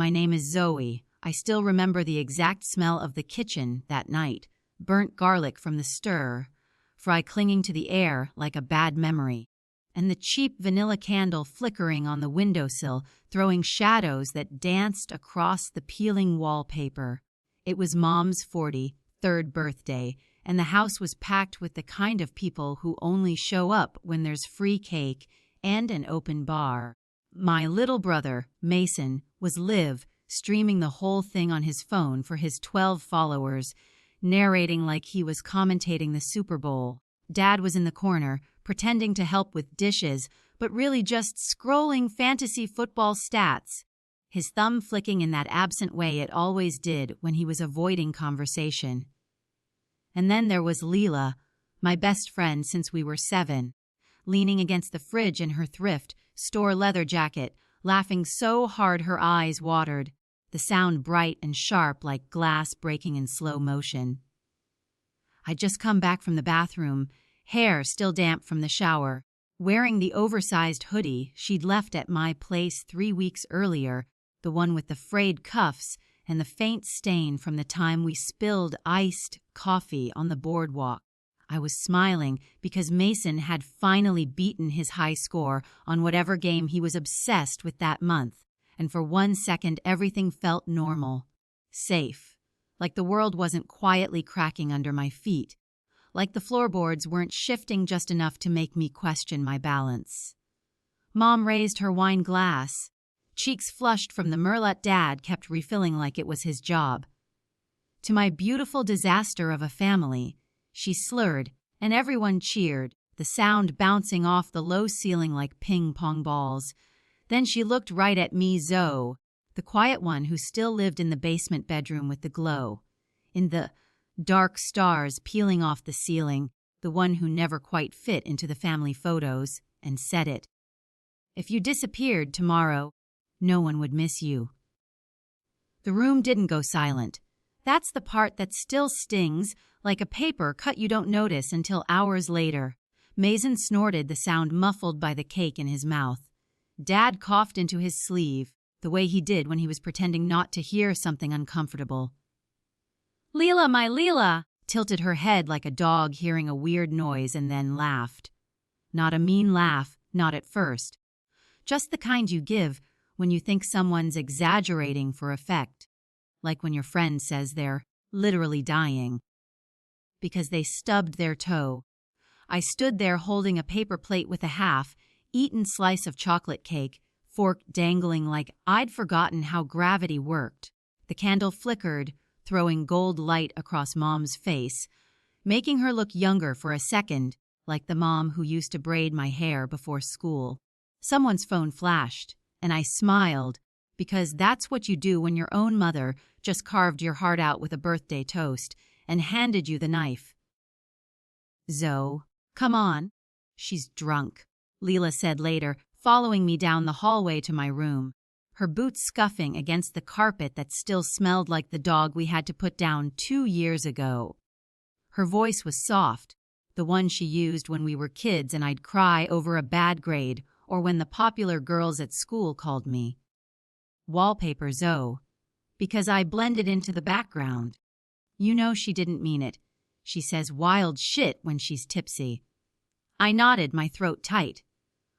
My name is Zoe. I still remember the exact smell of the kitchen that night. Burnt garlic from the stir, fry clinging to the air like a bad memory, and the cheap vanilla candle flickering on the windowsill, throwing shadows that danced across the peeling wallpaper. It was Mom's 43rd birthday, and the house was packed with the kind of people who only show up when there's free cake and an open bar. My little brother, Mason, was live, streaming the whole thing on his phone for his 12 followers, narrating like he was commentating the Super Bowl. Dad was in the corner, pretending to help with dishes, but really just scrolling fantasy football stats, his thumb flicking in that absent way it always did when he was avoiding conversation. And then there was Leela, my best friend since we were 7, leaning against the fridge in her thrift store leather jacket, laughing so hard her eyes watered, the sound bright and sharp like glass breaking in slow motion. I'd just come back from the bathroom, hair still damp from the shower, wearing the oversized hoodie she'd left at my place 3 weeks earlier, the one with the frayed cuffs and the faint stain from the time we spilled iced coffee on the boardwalk. I was smiling because Mason had finally beaten his high score on whatever game he was obsessed with that month, and for 1 second everything felt normal, safe, like the world wasn't quietly cracking under my feet, like the floorboards weren't shifting just enough to make me question my balance. Mom raised her wine glass. Cheeks flushed from the Merlot Dad kept refilling like it was his job. To my beautiful disaster of a family, she slurred, and everyone cheered, the sound bouncing off the low ceiling like ping-pong balls. Then she looked right at me, Zoe, the quiet one who still lived in the basement bedroom with the glow, in the dark stars peeling off the ceiling, the one who never quite fit into the family photos, and said it. If you disappeared tomorrow, no one would miss you. The room didn't go silent. That's the part that still stings, like a paper cut you don't notice until hours later. Mason snorted, the sound muffled by the cake in his mouth. Dad coughed into his sleeve, the way he did when he was pretending not to hear something uncomfortable. Leela, my Leela, tilted her head like a dog hearing a weird noise and then laughed. Not a mean laugh, not at first. Just the kind you give when you think someone's exaggerating for effect, like when your friend says they're literally dying because they stubbed their toe. I stood there holding a paper plate with a half-eaten slice of chocolate cake, fork dangling like I'd forgotten how gravity worked. The candle flickered, throwing gold light across Mom's face, making her look younger for a second, like the mom who used to braid my hair before school. Someone's phone flashed, and I smiled, because that's what you do when your own mother just carved your heart out with a birthday toast and handed you the knife. Zoe, come on. She's drunk, Leela said later, following me down the hallway to my room, her boots scuffing against the carpet that still smelled like the dog we had to put down 2 years ago. Her voice was soft, the one she used when we were kids and I'd cry over a bad grade or when the popular girls at school called me Wallpaper Zoe, because I blended into the background. You know she didn't mean it. She says wild shit when she's tipsy. I nodded, my throat tight,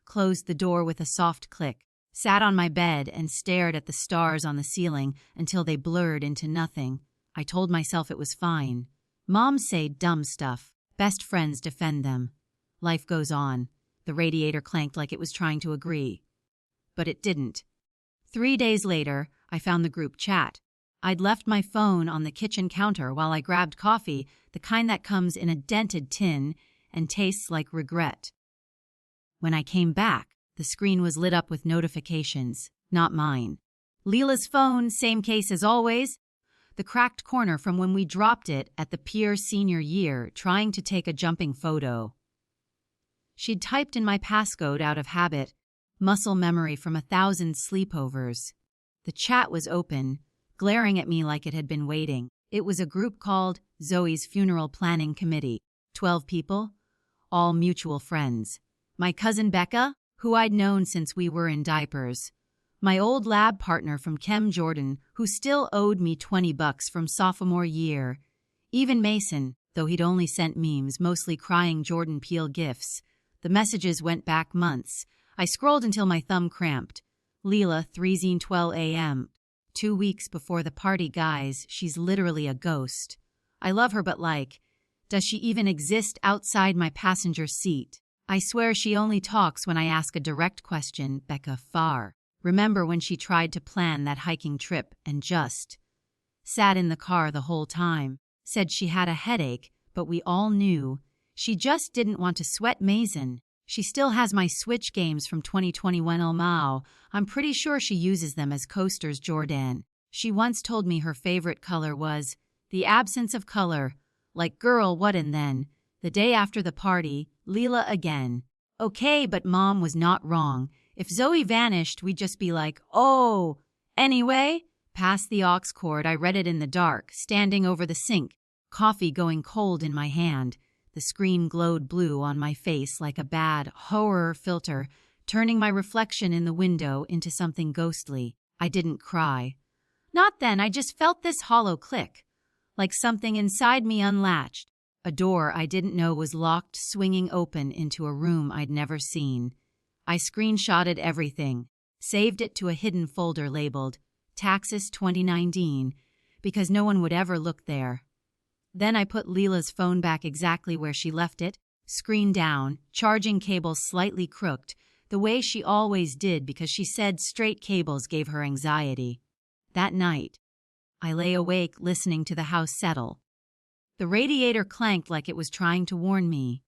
closed the door with a soft click, sat on my bed and stared at the stars on the ceiling until they blurred into nothing. I told myself it was fine. Moms say dumb stuff. Best friends defend them. Life goes on. The radiator clanked like it was trying to agree. But it didn't. 3 days later, I found the group chat. I'd left my phone on the kitchen counter while I grabbed coffee, the kind that comes in a dented tin and tastes like regret. When I came back, the screen was lit up with notifications, not mine. Leela's phone, same case as always. The cracked corner from when we dropped it at the Pier senior year, trying to take a jumping photo. She'd typed in my passcode out of habit, muscle memory from 1,000 sleepovers. The chat was open, glaring at me like it had been waiting. It was a group called Zoe's Funeral Planning Committee. 12 people, all mutual friends. My cousin Becca, who I'd known since we were in diapers. My old lab partner from Chem Jordan, who still owed me $20 from sophomore year. Even Mason, though he'd only sent memes, mostly crying Jordan Peele gifs. The messages went back months. I scrolled until my thumb cramped. Leela, 3:12 a.m. 2 weeks before the party, guys, she's literally a ghost. I love her, but does she even exist outside my passenger seat? I swear she only talks when I ask a direct question, Becca Farr. Remember when she tried to plan that hiking trip and just sat in the car the whole time? Said she had a headache, but we all knew. She just didn't want to sweat Mason. She still has my Switch games from 2021 Elmao. I'm pretty sure she uses them as coasters, Jordan. She once told me her favorite color was the absence of color. Like, girl, what? And then, the day after the party, Leela again. Okay, but Mom was not wrong. If Zoe vanished, we'd just be like, oh. Anyway, past the aux cord, I read it in the dark, standing over the sink, coffee going cold in my hand. The screen glowed blue on my face like a bad horror filter, turning my reflection in the window into something ghostly. I didn't cry. Not then. I just felt this hollow click, like something inside me unlatched. A door I didn't know was locked, swinging open into a room I'd never seen. I screenshotted everything, saved it to a hidden folder labeled Taxes 2019, because no one would ever look there. Then I put Leela's phone back exactly where she left it, screen down, charging cable slightly crooked, the way she always did because she said straight cables gave her anxiety. That night, I lay awake listening to the house settle. The radiator clanked like it was trying to warn me.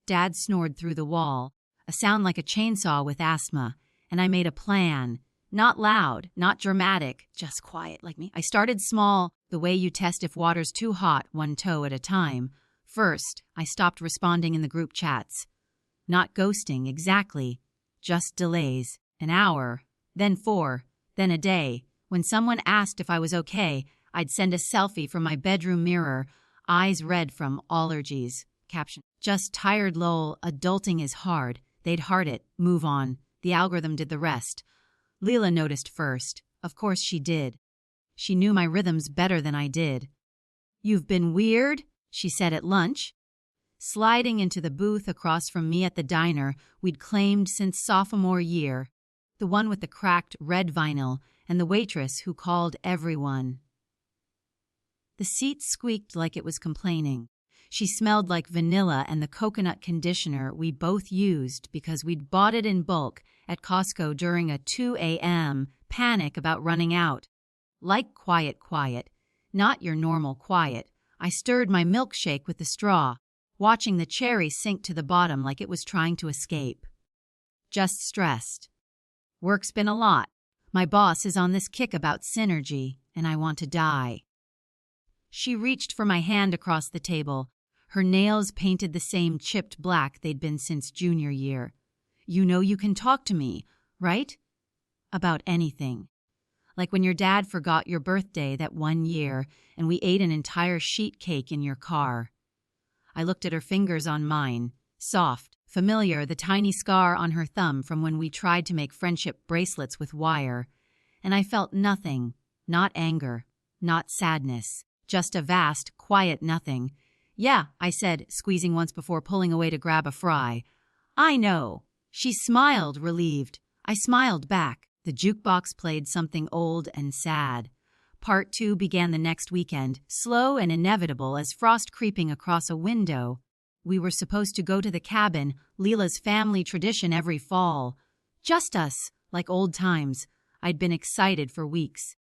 Dad snored through the wall, a sound like a chainsaw with asthma, and I made a plan. Not loud, not dramatic, just quiet like me. I started small, the way you test if water's too hot, one toe at a time. First, I stopped responding in the group chats. Not ghosting, exactly. Just delays. An hour, then 4, then a day. When someone asked if I was okay, I'd send a selfie from my bedroom mirror, eyes red from allergies. Caption: just tired lol, adulting is hard. They'd heart it, move on. The algorithm did the rest. Leela noticed first. Of course she did. She knew my rhythms better than I did. You've been weird, she said at lunch. Sliding into the booth across from me at the diner we'd claimed since sophomore year. The one with the cracked red vinyl and the waitress who called everyone. The seat squeaked like it was complaining. She smelled like vanilla and the coconut conditioner we both used because we'd bought it in bulk at Costco during a 2 a.m. panic about running out. Like quiet, not your normal quiet. I stirred my milkshake with the straw, watching the cherry sink to the bottom like it was trying to escape. Just stressed. Work's been a lot. My boss is on this kick about synergy, and I want to die. She reached for my hand across the table. Her nails painted the same chipped black they'd been since junior year. You know you can talk to me, right? About anything. Like when your dad forgot your birthday that one year and we ate an entire sheet cake in your car. I looked at her fingers on mine, soft, familiar, the tiny scar on her thumb from when we tried to make friendship bracelets with wire, and I felt nothing, not anger, not sadness, just a vast, quiet nothing. Yeah, I said, squeezing once before pulling away to grab a fry. I know. She smiled, relieved. I smiled back. The jukebox played something old and sad. Part 2 began the next weekend, slow and inevitable as frost creeping across a window. We were supposed to go to the cabin, Leela's family tradition every fall. Just us, like old times. I'd been excited for weeks.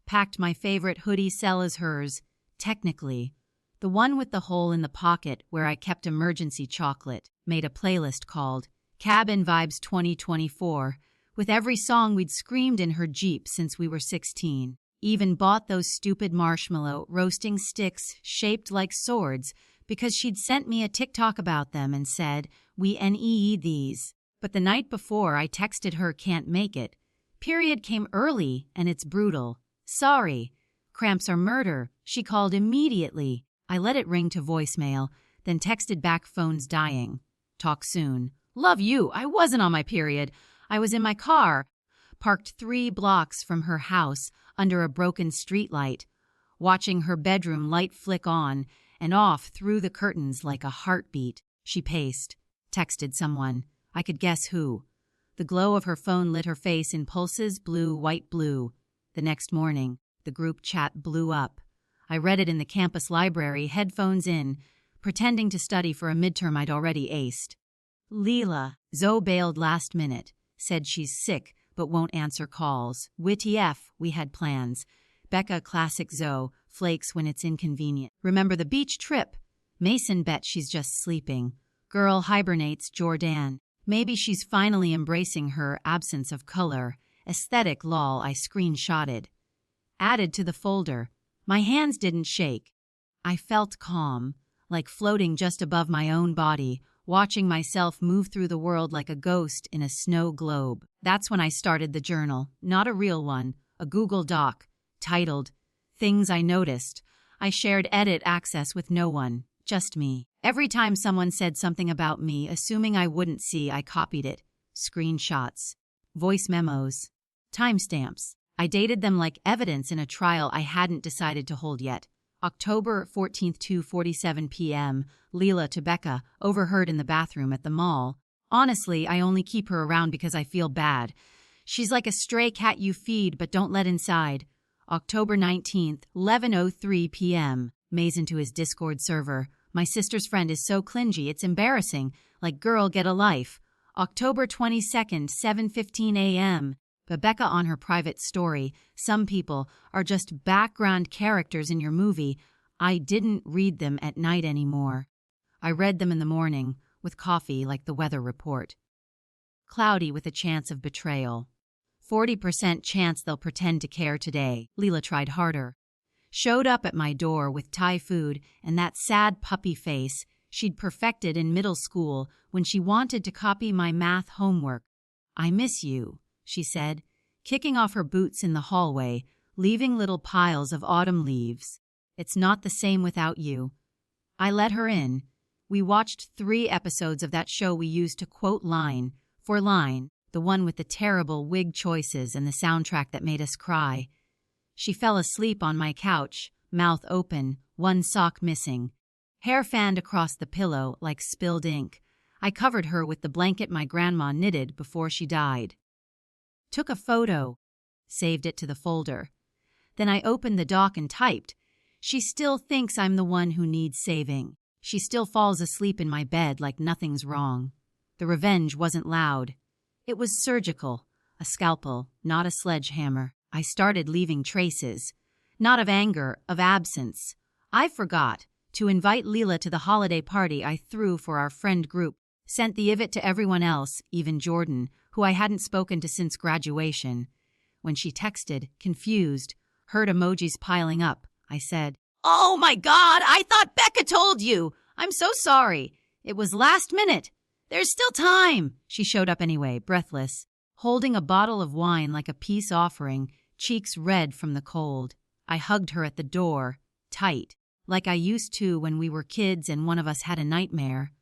Packed my favorite hoodie cell as hers, technically. The one with the hole in the pocket where I kept emergency chocolate. Made a playlist called Cabin Vibes 2024, with every song we'd screamed in her Jeep since we were 16. Even bought those stupid marshmallow roasting sticks shaped like swords because she'd sent me a TikTok about them and said, we NEE these. But the night before I texted her can't make it. Period came early and it's brutal. Sorry. Cramps are murder. She called immediately. I let it ring to voicemail, then texted back phone's dying. Talk soon. Love you. I wasn't on my period. I was in my car. parked 3 blocks from her house under a broken streetlight, watching her bedroom light flick on and off through the curtains like a heartbeat. She paced, texted someone. I could guess who. The glow of her phone lit her face in pulses, blue, white, blue. The next morning, the group chat blew up. I read it in the campus library, headphones in, pretending to study for a midterm I'd already aced. Leela, Zoe bailed last minute, said she's sick but won't answer calls. WTF, we had plans. Becca, classic Zoe, flakes when it's inconvenient. Remember the beach trip? Mason bet she's just sleeping. Girl hibernates, Jordan. Maybe she's finally embracing her absence of color. Aesthetic lol, I screenshotted. Added to the folder. My hands didn't shake. I felt calm, like floating just above my own body, watching myself move through the world like a ghost in a snow globe. That's when I started the journal, not a real one, a Google Doc, titled, Things I Noticed. I shared edit access with no one, just me. Every time someone said something about me, assuming I wouldn't see, I copied it. Screenshots, voice memos, timestamps. I dated them like evidence in a trial I hadn't decided to hold yet. October 14th, 2:47 p.m., Leela to Becca, overheard in the bathroom at the mall. Honestly, I only keep her around because I feel bad. She's like a stray cat you feed but don't let inside. October 19th, 11:03 p.m., Mason to his Discord server. My sister's friend is so clingy, it's embarrassing. Like, girl, get a life. October 22nd, 7:15 a.m., Rebecca on her private story. Some people are just background characters in your movie. I didn't read them at night anymore. I read them in the morning, with coffee like the weather report. Cloudy with a chance of betrayal. 40% chance they'll pretend to care today. Leela tried harder. Showed up at my door with Thai food and that sad puppy face she'd perfected in middle school when she wanted to copy my math homework. I miss you, she said, kicking off her boots in the hallway, leaving little piles of autumn leaves. It's not the same without you. I let her in. We watched 3 episodes of that show we used to quote line for line, the one with the terrible wig choices and the soundtrack that made us cry. She fell asleep on my couch, mouth open, one sock missing. Hair fanned across the pillow like spilled ink. I covered her with the blanket my grandma knitted before she died. Took a photo, saved it to the folder. Then I opened the doc and typed, she still thinks I'm the one who needs saving. She still falls asleep in my bed like nothing's wrong. The revenge wasn't loud. It was surgical, a scalpel, not a sledgehammer. I started leaving traces, not of anger, of absence. I forgot to invite Leela to the holiday party I threw for our friend group, sent the invite to everyone else, even Jordan, who I hadn't spoken to since graduation. When she texted, confused, heard emojis piling up, I said, "Oh my God, I thought Becca told you. I'm so sorry. It was last minute. There's still time." She showed up anyway, breathless, holding a bottle of wine like a peace offering, cheeks red from the cold. I hugged her at the door, tight, like I used to when we were kids and one of us had a nightmare.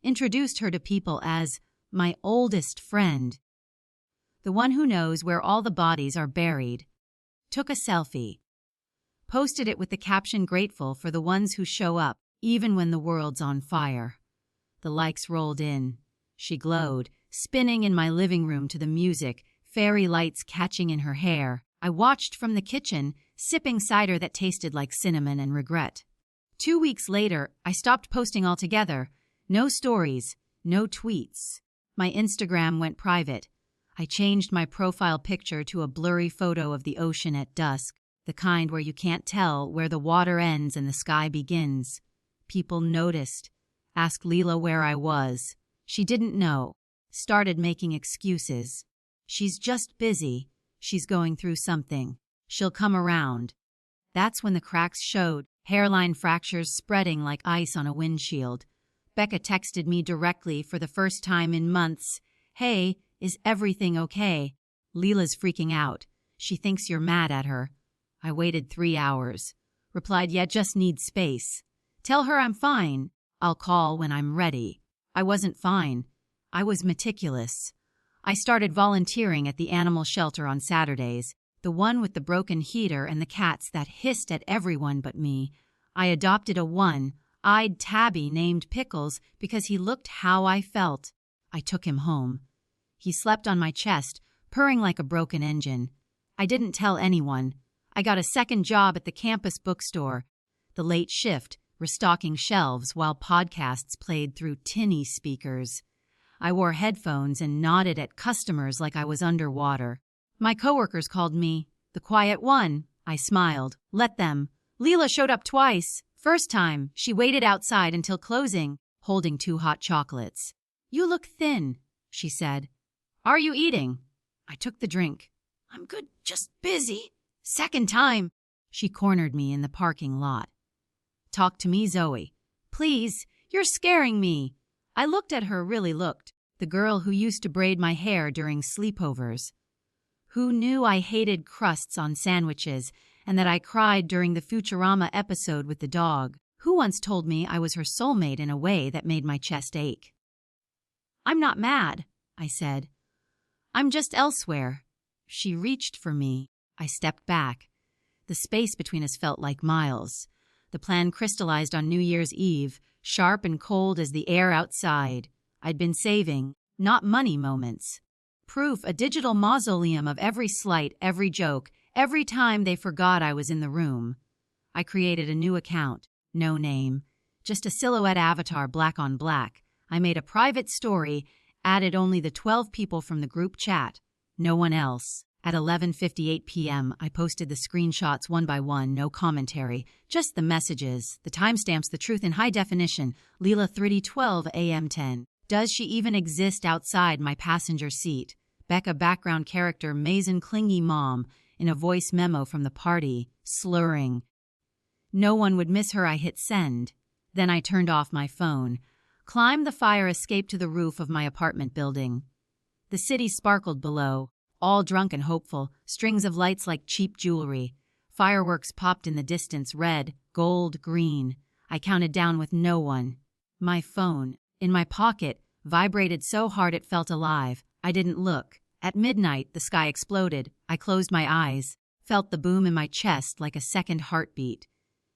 Introduced her to people as my oldest friend, the one who knows where all the bodies are buried. Took a selfie. Posted it with the caption, "Grateful for the ones who show up, even when the world's on fire." The likes rolled in. She glowed, spinning in my living room to the music, fairy lights catching in her hair. I watched from the kitchen, sipping cider that tasted like cinnamon and regret. 2 weeks later, I stopped posting altogether. No stories, no tweets. My Instagram went private. I changed my profile picture to a blurry photo of the ocean at dusk, the kind where you can't tell where the water ends and the sky begins. People noticed. Asked Leela where I was. She didn't know. Started making excuses. She's just busy. She's going through something. She'll come around. That's when the cracks showed, hairline fractures spreading like ice on a windshield. Becca texted me directly for the first time in months. "Hey, is everything okay?" Leela's freaking out. She thinks you're mad at her. I waited 3 hours. Replied, "Yeah, just need space. Tell her I'm fine. I'll call when I'm ready." I wasn't fine. I was meticulous. I started volunteering at the animal shelter on Saturdays, the one with the broken heater and the cats that hissed at everyone but me. I adopted a one-eyed tabby named Pickles because he looked how I felt. I took him home. He slept on my chest, purring like a broken engine. I didn't tell anyone. I got a second job at the campus bookstore, the late shift, restocking shelves while podcasts played through tinny speakers. I wore headphones and nodded at customers like I was underwater. My coworkers called me the quiet one. I smiled. Let them. Leela showed up twice. First time, she waited outside until closing, holding 2 hot chocolates. "You look thin," she said. "Are you eating?" I took the drink. "I'm good, just busy." Second time, she cornered me in the parking lot. "Talk to me, Zoe. Please, you're scaring me." I looked at her, really looked. The girl who used to braid my hair during sleepovers. Who knew I hated crusts on sandwiches and that I cried during the Futurama episode with the dog. Who once told me I was her soulmate in a way that made my chest ache. "I'm not mad," I said. "I'm just elsewhere." She reached for me. I stepped back. The space between us felt like miles. The plan crystallized on New Year's Eve, sharp and cold as the air outside. I'd been saving, not money moments. Proof, a digital mausoleum of every slight, every joke, every time they forgot I was in the room. I created a new account, no name, just a silhouette avatar black on black. I made a private story, added only the 12 people from the group chat, no one else. At 11:58 p.m., I posted the screenshots one by one, no commentary, just the messages, the timestamps, the truth in high definition. Leela 3:12 a.m. 10. Does she even exist outside my passenger seat? Becca background character Mason clingy mom in a voice memo from the party, slurring. No one would miss her. I hit send. Then I turned off my phone, climbed the fire escape to the roof of my apartment building. The city sparkled below. All drunk and hopeful, strings of lights like cheap jewelry. Fireworks popped in the distance, red, gold, green. I counted down with no one. My phone, in my pocket, vibrated so hard it felt alive. I didn't look. At midnight, the sky exploded. I closed my eyes, felt the boom in my chest like a second heartbeat.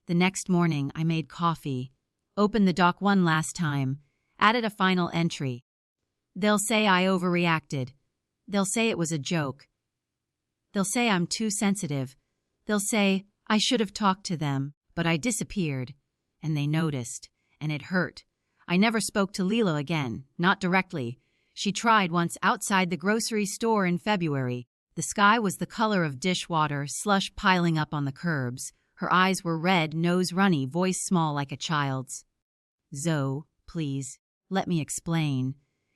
The next morning, I made coffee, opened the doc one last time, added a final entry. They'll say I overreacted. They'll say it was a joke. They'll say I'm too sensitive. They'll say I should have talked to them, but I disappeared. And they noticed, and it hurt. I never spoke to Leela again, not directly. She tried once outside the grocery store in February. The sky was the color of dishwater, slush piling up on the curbs. Her eyes were red, nose runny, voice small like a child's. "Zoe, please, let me explain.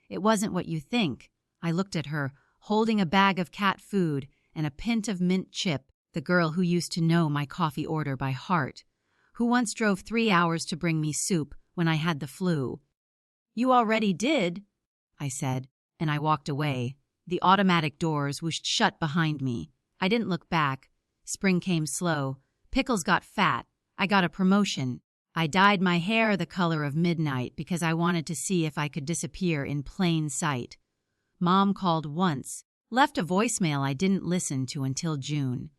It wasn't what you think." I looked at her, holding a bag of cat food and a pint of mint chip, the girl who used to know my coffee order by heart, who once drove 3 hours to bring me soup when I had the flu. "You already did," I said, and I walked away. The automatic doors whooshed shut behind me. I didn't look back. Spring came slow. Pickles got fat. I got a promotion. I dyed my hair the color of midnight because I wanted to see if I could disappear in plain sight. Mom called once, left a voicemail I didn't listen to until June.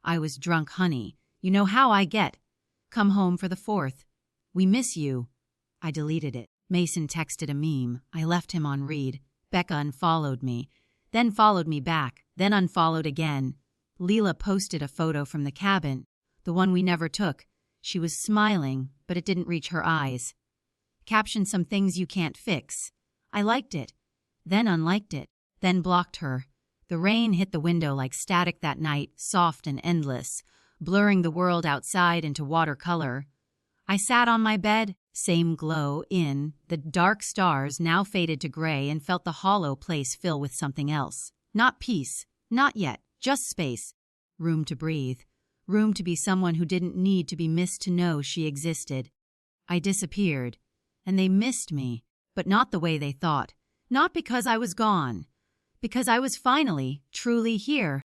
I was drunk, honey. You know how I get. Come home for the 4th. We miss you. I deleted it. Mason texted a meme. I left him on read. Becca unfollowed me, then followed me back, then unfollowed again. Leela posted a photo from the cabin, the one we never took. She was smiling, but it didn't reach her eyes. Caption some things you can't fix. I liked it. Then unliked it, then blocked her. The rain hit the window like static that night, soft and endless, blurring the world outside into watercolor. I sat on my bed, same glow in, the dark stars now faded to gray, and felt the hollow place fill with something else. Not peace, not yet, just space. Room to breathe, room to be someone who didn't need to be missed to know she existed. I disappeared, and they missed me, but not the way they thought. Not because I was gone, because I was finally, truly here.